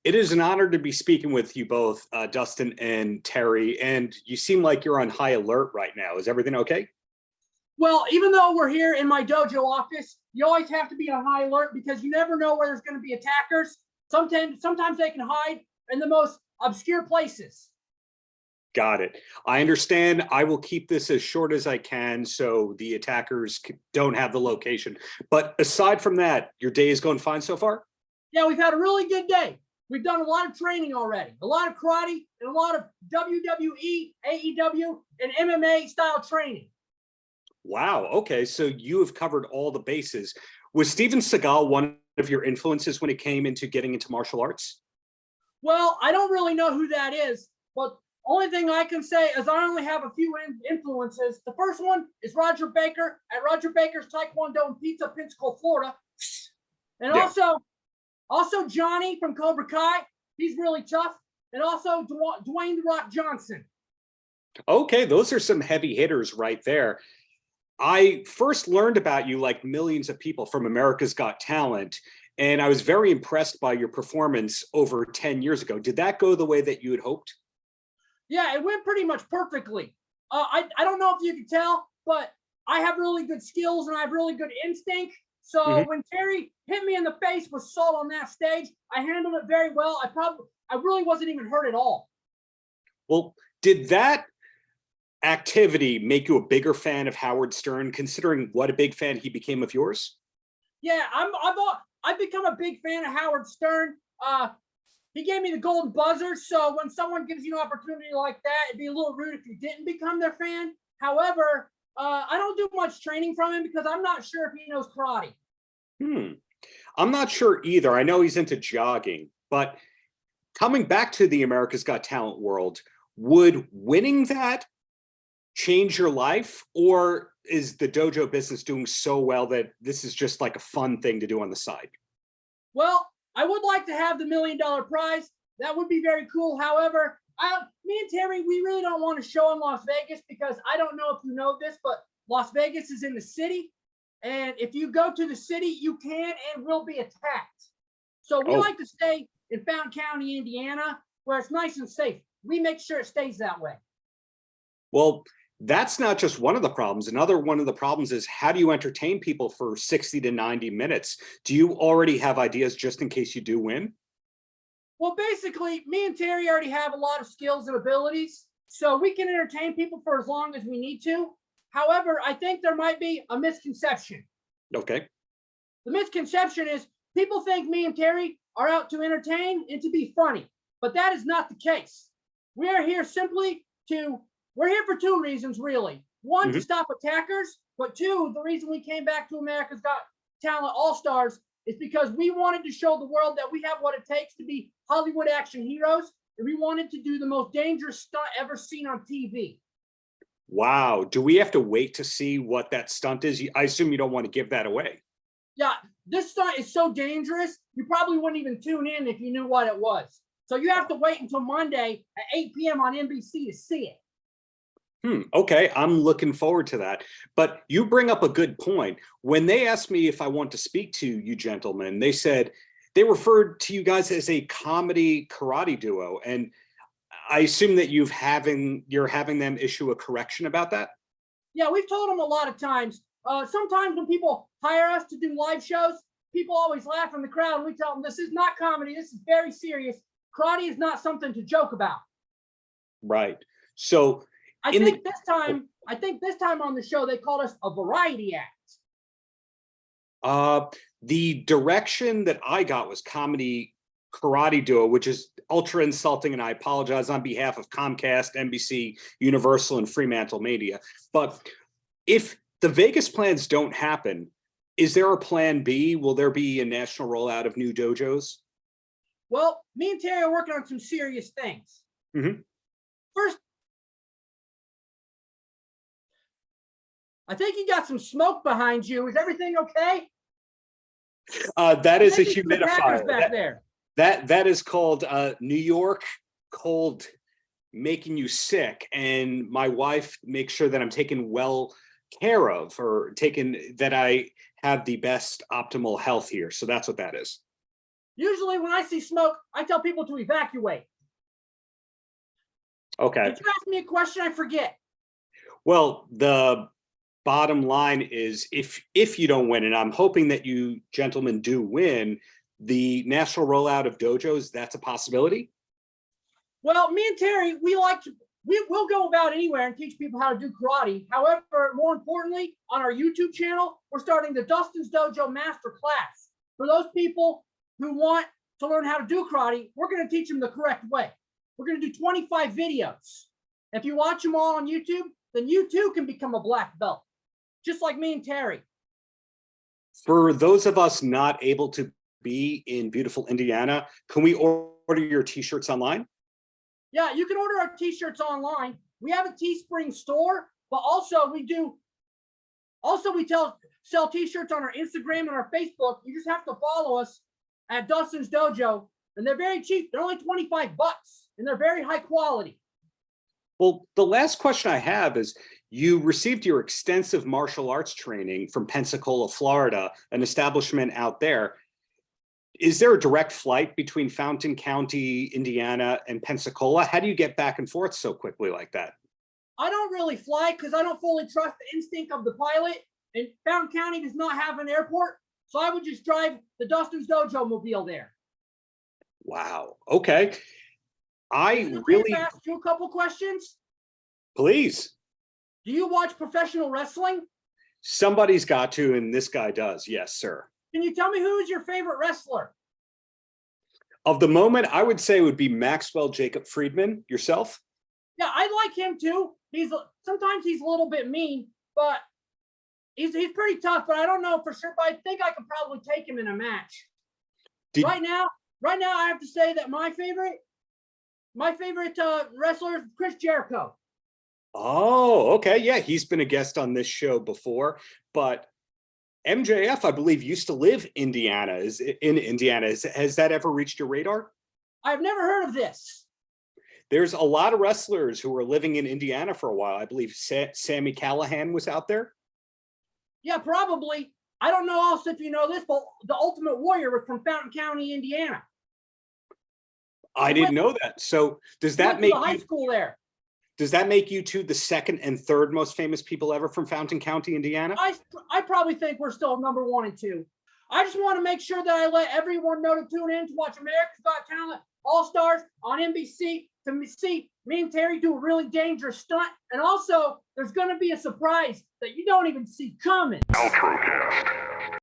It is an honor to be speaking with you both, Dustin and Terry, and you seem like you're on high alert right now. Is everything okay? Well, even though we're here in my dojo office, you always have to be on high alert because you never know where there's going to be attackers. Sometimes they can hide in the most obscure places. Got it. I understand. I will keep this as short as I can so the attackers don't have the location. But aside from that, your day is going fine so far? Yeah, we've had a really good day. We've done a lot of training already, a lot of karate and a lot of WWE, AEW, and MMA style training. Wow. Okay. So you have covered all the bases. Was Steven Seagal one of your influences when it came into getting into martial arts? Well, I don't really know who that is, but only thing I can say is I only have a few influences. The first one is Roger Baker at Roger Baker's Taekwondo in Pizza, Pensacola, Florida. And Yeah. also Johnny from Cobra Kai. He's really tough. And also Dwayne The Rock Johnson. Okay. Those are some heavy hitters right there. I first learned about you, like millions of people, from America's Got Talent, and I was very impressed by your performance over 10 years ago. Did that go the way that you had hoped? Yeah, it went pretty much perfectly. I don't know if you can tell, but I have really good skills and I have really good instinct. So when Terry hit me in the face with salt on that stage, I handled it very well. I really wasn't even hurt at all. Well, did that activity make you a bigger fan of Howard Stern, considering what a big fan he became of yours? Yeah, I've become a big fan of Howard Stern. He gave me the golden buzzer, so when someone gives you an opportunity like that, it'd be a little rude if you didn't become their fan. However, I don't do much training from him because I'm not sure if he knows karate. I'm not sure either. I know he's into jogging, but coming back to the America's Got Talent world, would winning that change your life, or is the dojo business doing so well that this is just like a fun thing to do on the side? Well, I would like to have the $1 million prize. That would be very cool. However, me and Terry, we really don't want to show in Las Vegas because I don't know if you know this, but Las Vegas is in the city. And if you go to the city, you can and will be attacked. So we like to stay in Fountain County, Indiana, where it's nice and safe. We make sure it stays that way. Well, that's not just one of the problems. Another one of the problems is, how do you entertain people for 60 to 90 minutes? Do you already have ideas just in case you do win? Well, basically, me and Terry already have a lot of skills and abilities, so we can entertain people for as long as we need to. However, I think there might be a misconception. Okay. The misconception is people think me and Terry are out to entertain and to be funny, but that is not the case. We are here we're here for two reasons, really. One, to stop attackers, but two, the reason we came back to America's Got Talent All-Stars is because we wanted to show the world that we have what it takes to be Hollywood action heroes, and we wanted to do the most dangerous stunt ever seen on TV. Wow. Do we have to wait to see what that stunt is? I assume you don't want to give that away. Yeah, this stunt is so dangerous, you probably wouldn't even tune in if you knew what it was. So you have to wait until Monday at 8 p.m. on NBC to see it. Okay, I'm looking forward to that. But you bring up a good point. When they asked me if I want to speak to you gentlemen, they said they referred to you guys as a comedy karate duo. And I assume that you're having them issue a correction about that? Yeah, we've told them a lot of times. Sometimes when people hire us to do live shows, people always laugh in the crowd. And we tell them this is not comedy. This is very serious. Karate is not something to joke about. Right. So I think this time on the show, they called us a variety act. The direction that I got was comedy karate duo, which is ultra insulting, and I apologize on behalf of Comcast, NBC, Universal, and Fremantle Media. But if the Vegas plans don't happen, is there a plan B? Will there be a national rollout of new dojos? Well, me and Terry are working on some serious things. First, I think you got some smoke behind you. Is everything okay? That is a humidifier. Back there. That is called New York cold, making you sick. And my wife makes sure that I'm taken well care of, or that I have the best optimal health here. So that's what that is. Usually when I see smoke, I tell people to evacuate. Okay. Did you ask me a question? I forget. Well, the bottom line is if you don't win, and I'm hoping that you gentlemen do win, the national rollout of dojos, that's a possibility. Well, me and Terry, we'll go about anywhere and teach people how to do karate. However, more importantly, on our YouTube channel, we're starting the Dustin's Dojo Master Class. For those people who want to learn how to do karate, we're going to teach them the correct way. We're going to do 25 videos. If you watch them all on YouTube, then you too can become a black belt, just like me and Terry. For those of us not able to be in beautiful Indiana, can we order your t-shirts online? Yeah, you can order our t-shirts online. We have a Teespring store, but also we sell t-shirts on our Instagram and our Facebook. You just have to follow us at Dustin's Dojo, and they're very cheap. They're only 25 bucks, and they're very high quality. Well, the last question I have is, you received your extensive martial arts training from Pensacola, Florida, an establishment out there. Is there a direct flight between Fountain County, Indiana, and Pensacola? How do you get back and forth so quickly like that? I don't really fly because I don't fully trust the instinct of the pilot, and Fountain County does not have an airport, so I would just drive the Dustin's Dojo mobile there. Wow. Okay. I really ask you a couple questions. Please. Do you watch professional wrestling? Somebody's got to, and this guy does. Yes, sir. Can you tell me who is your favorite wrestler? Of the moment, I would say it would be Maxwell Jacob Friedman. Yourself? Yeah, I like him too. Sometimes he's a little bit mean, but he's pretty tough. But I don't know for sure. But I think I could probably take him in a match. Right now, I have to say that my favorite wrestler is Chris Jericho. Oh, okay. Yeah, he's been a guest on this show before, but MJF, I believe, used to live in Indiana. Has that ever reached your radar? I've never heard of this. There's a lot of wrestlers who were living in Indiana for a while. I believe Sammy Callahan was out there. Yeah, probably. I don't know also if you know this, but the Ultimate Warrior was from Fountain County, Indiana. I didn't know that. So does that make high school there? Does that make you two the second and third most famous people ever from Fountain County, Indiana? I probably think we're still number 1 and 2. I just want to make sure that I let everyone know to tune in to watch America's Got Talent All-Stars on NBC to see me and Terry do a really dangerous stunt. And also, there's going to be a surprise that you don't even see coming. Paltrocast.